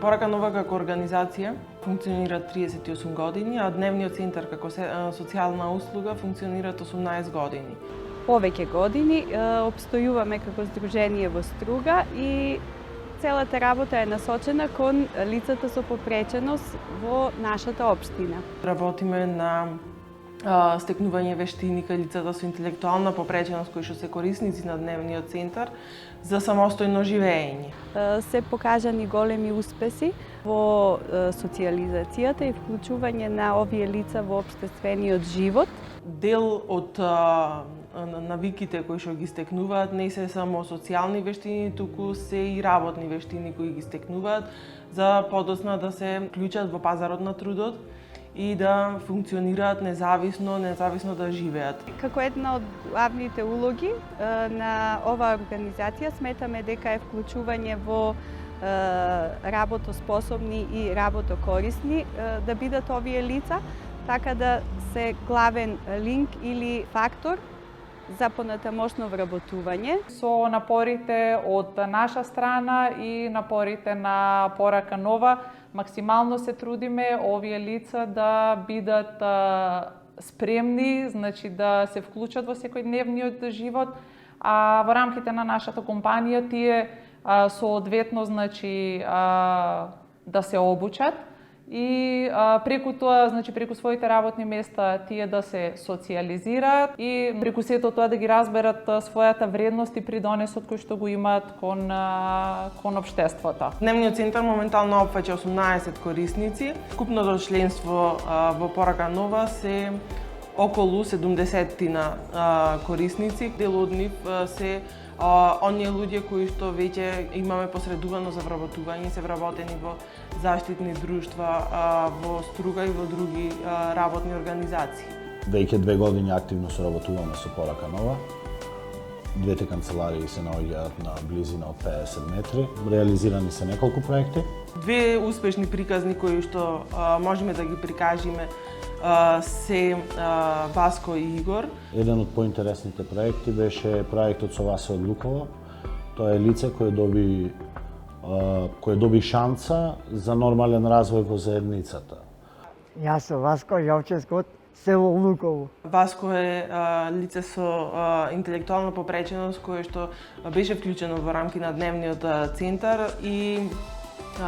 Порака нова како организација функционира 38 години, а Дневниот центар како социјална услуга функционира 18 години. Повеќе години опстојуваме како здружение во Струга и целата работа е насочена кон лицата со попреченост во нашата општина. Работиме на стекнување вештини кај лицата со интелектуална попреченост кои што се корисници на Дневниот центар за самостојно живење. Се покажани големи успеси во социјализацијата и вклучување на овие лица во општествениот живот. Дел од навиките кои што ги стекнуваат не се само социјални вештини, туку се и работни вештини кои ги стекнуваат за подоцна да се вклучат во пазарот на трудот и да функционираат независно да живеат. Како една од главните улоги на оваа организација сметаме дека е вклучување во работоспособни и работокорисни да бидат овие лица, така да се главен линк или фактор за понатамошно вработување. Со напорите од наша страна и напорите на Порака нова, максимално се трудиме овие лица да бидат спремни, значи да се вклучат во секојдневниот живот, а во рамките на нашата компанија тие соодветно значи да се обучат и преку тоа, значи преку своите работни места тие да се социјализираат и преку сето тоа да ги разберат својата вредност и придонесот кој што го имаат кон општеството. Дневниот центар моментално опфаќа 18 корисници. Вкупното членство во Порака нова се околу 70 корисници. Дел од нив се оние луѓе кои што веќе имаме посредувано за вработување, се вработени во заштитни друштва во Струга и во други работни организации. Веќе 2 години активно соработуваме со Порака нова. Двете канцеларии се наоѓаат на близина од 50 метри. Реализирани се неколку проекти. Две успешни приказни кои што можеме да ги прикажеме се Васко и Игор. Еден од поинтересните проекти беше проектот со Васе од Луково. Тоа е лице кое доби шанса за нормален развој во заедницата. Јас сум Васко Јовчевски од село Луково. Васко е лице со интелектуална попреченост кое што беше вклучено во рамки на Дневниот центар и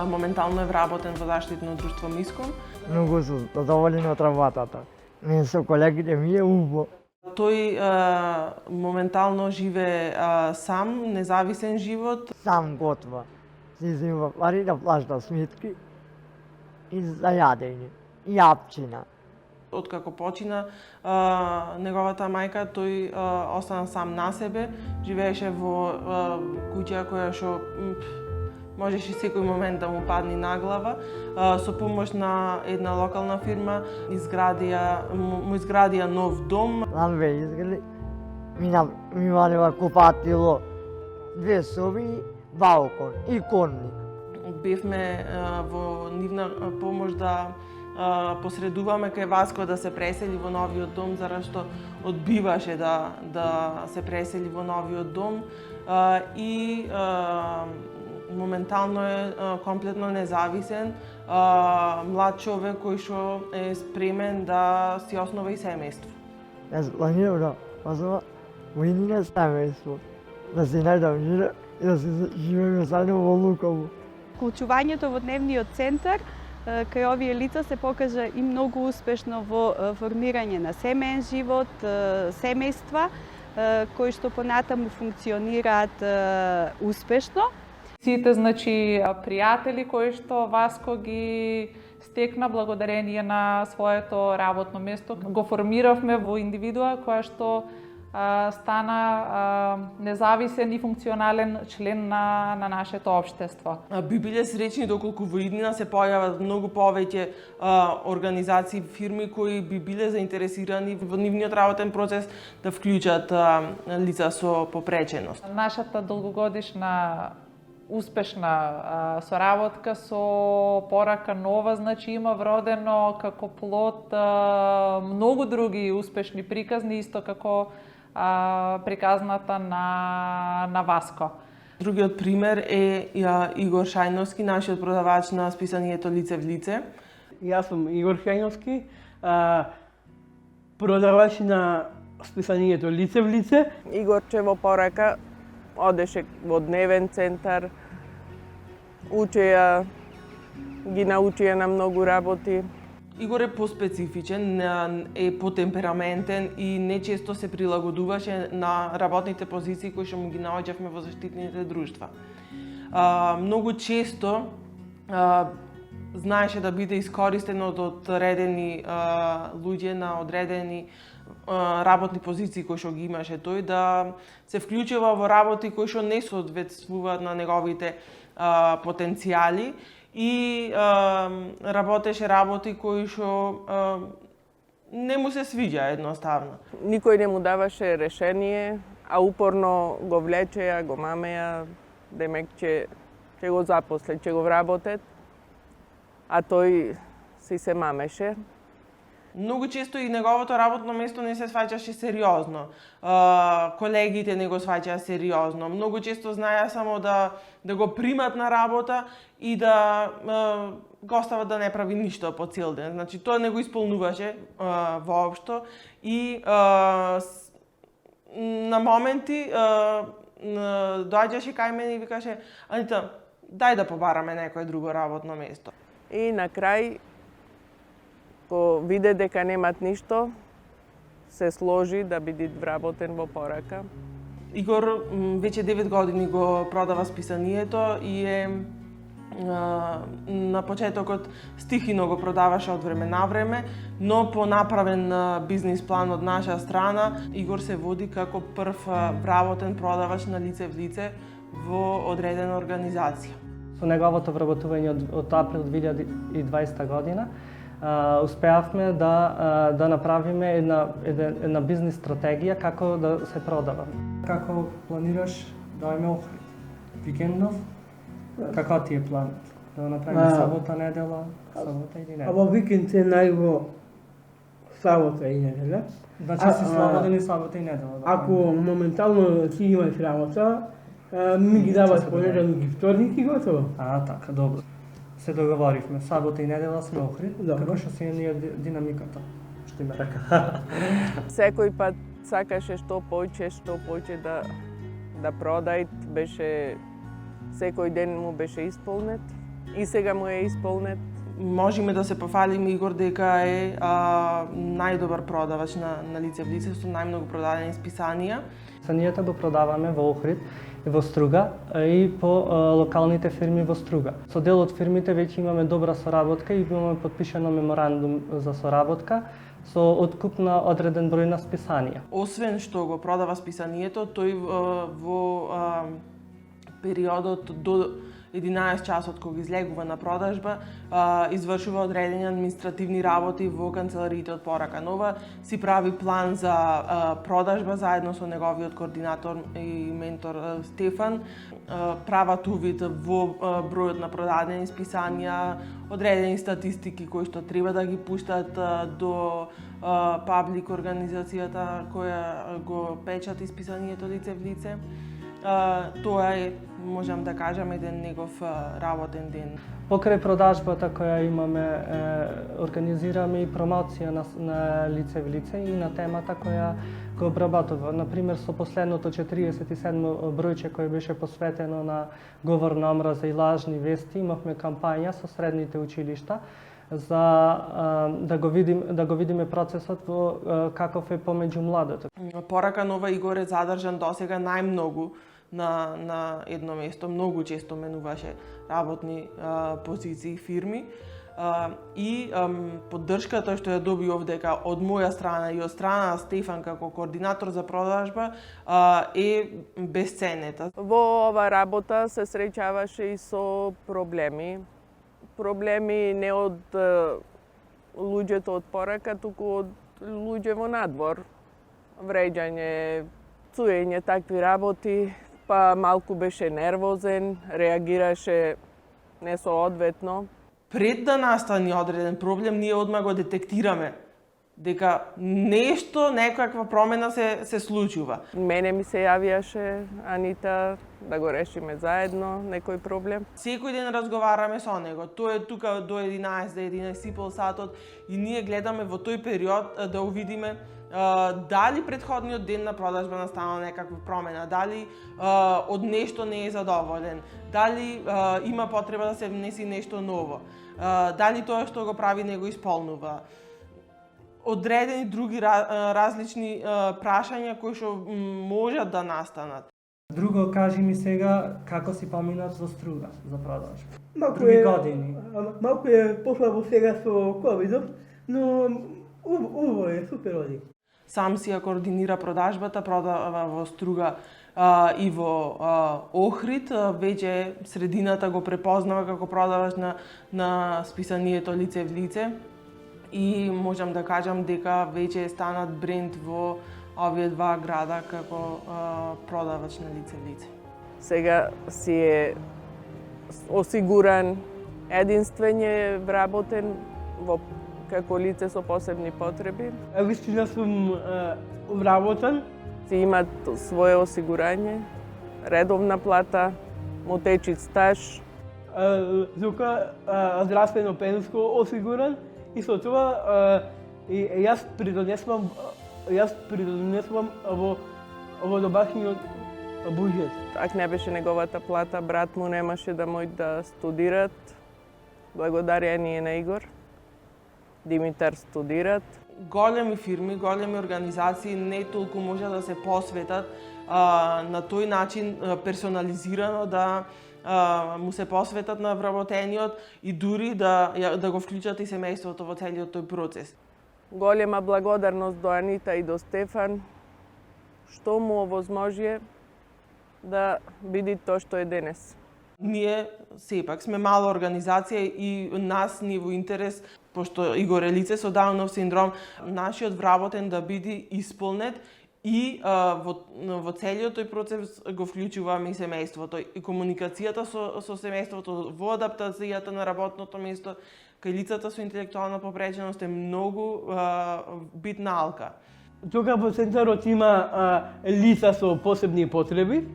моментално е вработен во заштитно друштво Миском. Многу сум задоволен од работата. Мен со колегите ми е убаво. Тој моментално живее сам, независен живот. Сам готва. Си зема пари да плашта сметки и за јадење. И апчина. Откако почина неговата мајка, тој остана сам на себе, живееше во куќа која што можеше секој момент да му падне на глава. Со помош на една локална фирма му изградија нов дом. Ламбе изгради, ми ималева купатило, 2 соби, балкон и конник. Бевме во нивна помош да посредуваме кај Васко да се пресели во новиот дом, зарад што одбиваше да се пресели во новиот дом и моментално е комплетно независен, млад човек кој што е спремен да си основа и семејство. Јас планирам да основа војнина семејство, да се најдам жена и да се живееме заедно во Луково. Вклучувањето во Дневниот центар кај овие лица се покажа и многу успешно во формирање на семеен живот, семејства кои што понатаму функционираат успешно. Сите, значи, пријатели кои што Васко ги стекна благодарение на своето работно место, го формиравме во индивидуа која што стана независен и функционален член на нашето општество. Би биле среќни доколку во иднина се појават многу повеќе организации, фирми кои би биле заинтересирани во нивниот работен процес да вклучат лица со попреченост. Нашата долгогодишна успешна соработка со Порака нова, значи има вродено како плод многу други успешни приказни, исто како приказната на Васко. Другиот пример е Игор Шајновски, нашиот продавач на списанието Лице в лице. Јас сум Игор Шајновски, продавач на списанието Лице в лице. Игорче во порака одеше во дневен центар, учеја, ги научија на многу работи. Игор е поспецифичен, е потемпераментен и нечесто се прилагодуваше на работните позиции кои што му ги наоѓавме во заштитените друштва. Многу често знаеше да биде искористен од одредени луѓе на одредени работни позиции кои што ги имаше тој, да се вклучува во работи кои што не соодветствуваат на неговите потенцијали и работеше работи кои што не му се свиѓа едноставно. Никој не му даваше решение, а упорно го влечеја, го мамеја, демек че го запосле, че го вработет, а тој си се мамеше. Многу често и неговото работно место не се сваќаше сериозно. Колегите не го сваќаа сериозно. Многу често знаеа само да го примат на работа и да го остават да не прави ништо по цел ден. Значи тоа не го исполнуваше воопшто и на моменти доаѓаше кај мене и викаше: Анита, дај да побараме некое друго работно место. И на крај, ко виде дека немат ништо, се сложи да биде вработен во порака. Игор веќе 9 години го продава списанието и е на почетокот стихино го продаваше од време на време, но по направен бизнис план од наша страна, Игор се води како прв вработен продавач на лице в лице во одредена организација. Со неговото вработување од април 2020 година успеавме да направиме една бизнис стратегија како да се продава. Како планираш да име Охрид? Викендов? Како ти е планот? Да направиме сабота, недела, сабота или недела? Во викенд е најво сабота и недела. Значи си слободен и сабота и недела. Ако моментално ти имаш работа, ми ги даваш понеделник и вторник и готово. Така, добро. Се договоривме, сабота и недела сме Охрид, Добро. како што си е динамиката, што име река. Секој пат сакаше што поќе да продај, беше секој ден му беше исполнет и сега му е исполнет. Можеме да се пофалиме Игор дека е најдобар продавач на лице в лице со најмногу продадени списанија. Списанието го продаваме во Охрид и во Струга и по локалните фирми во Струга. Со дел од фирмите веќе имаме добра соработка и имаме подпишано меморандум за соработка со откуп на одреден број на списанија. Освен што го продава списанието, тој во периодот до 11 часот кога излегува на продажба, извршува одредени административни работи во канцелариите од Порака Нова, си прави план за продажба заедно со неговиот координатор и ментор Стефан, прават увид во бројот на продадени списанија, одредени статистики кои што треба да ги пуштат до паблик организацијата која го печати списанието Лице в лице. Тоа е, можам да кажам, еден негов работен ден. Покрај продажбата која имаме, организираме и промоција на лице в лице и на темата која го обработува. Например, со последното 47 бројче кој беше посветено на говор на омраза и лажни вести, имавме кампања со средните училишта за да го видиме процесот во каков е помеѓу младото. Порака Нова Игор е задржан досега најмногу на едно место, многу често менуваше работни позиции фирми и поддршката што ја доби овдека од моја страна и од страна на Стефан како координатор за продажба е бесценета. Во ова работа се среќаваше и со проблеми. Проблеми не од луѓето од порака, туку од луѓе во надвор. Вреѓање, цуење, такви работи, па малку беше нервозен, реагираше несоодветно. Пред да настани одреден проблем, ние одма го детектираме дека нешто, некаква промена се случува. Мене ми се јавиаше Анита да го решиме заедно некој проблем. Секој ден разговараме со него. Тој е тука до 11, до 11:30 сатот и ние гледаме во тој период да увидиме дали претходниот ден на продажба настанала некаква промена, дали од нешто не е задоволен, дали има потреба да се внеси нешто ново, дали тоа што го прави не го исполнува. Одредени други различни прашања кои што можат да настанат. Друго, кажи ми сега како си поминав за струга, за продажба. Малку Други е, години. малку е послабо сега со ковидот, но убаво е, супер оди. Сам си ја координира продажбата, продава во Струга и во Охрид. Веќе средината го препознава како продавач на списанието Лице в лице. И можам да кажам дека веќе е станат бренд во овие два града како продавач на Лице в лице. Сега си е осигуран, единствен е вработен како лице со посебни потреби. Вистина сум вработен. Си имат свое осигурање, редовна плата, мотечит стаж. Тука здравствено пенско осигуран и со тоа јас придонесувам во домашниот буџет. Ако не беше неговата плата, брат му немаше да мој да студират. Благодарение на Игор. Димитар студират. Големи фирми, големи организации не толку може да се посветат на тој начин персонализирано да му се посветат на вработениот и дури да го вклучат и семејството во целиот тој процес. Голема благодарност до Анита и до Стефан, што му овозможи да биде тоа што е денес. Ние сепак сме мала организација и нас ни во интерес, пошто Игор е лице со Даунов синдром, нашиот вработен да биде исполнет и во целиот тој процес го вклучуваме и семејството и комуникацијата со семејството, во адаптацијата на работното место, кај лицата со интелектуална попреченост е многу битна алка. Тука во центарот има лица со посебни потреби.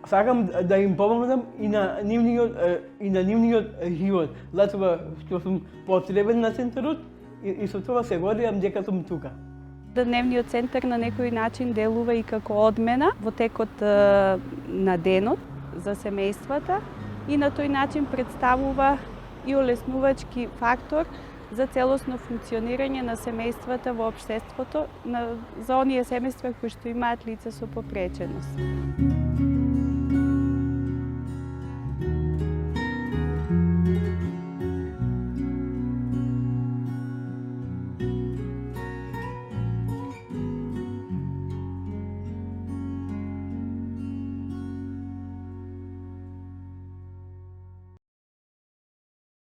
Сакам да им помогнам и на нивниот живот, затоа што сум потребен на центарот и со тоа се гордам дека сум тука. Дневниот центар на некој начин делува и како одмена во текот на денот за семејствата и на тој начин представува и олеснувачки фактор за целосно функционирање на семејствата во општеството за оние семејства кои што имаат лица со попреченост.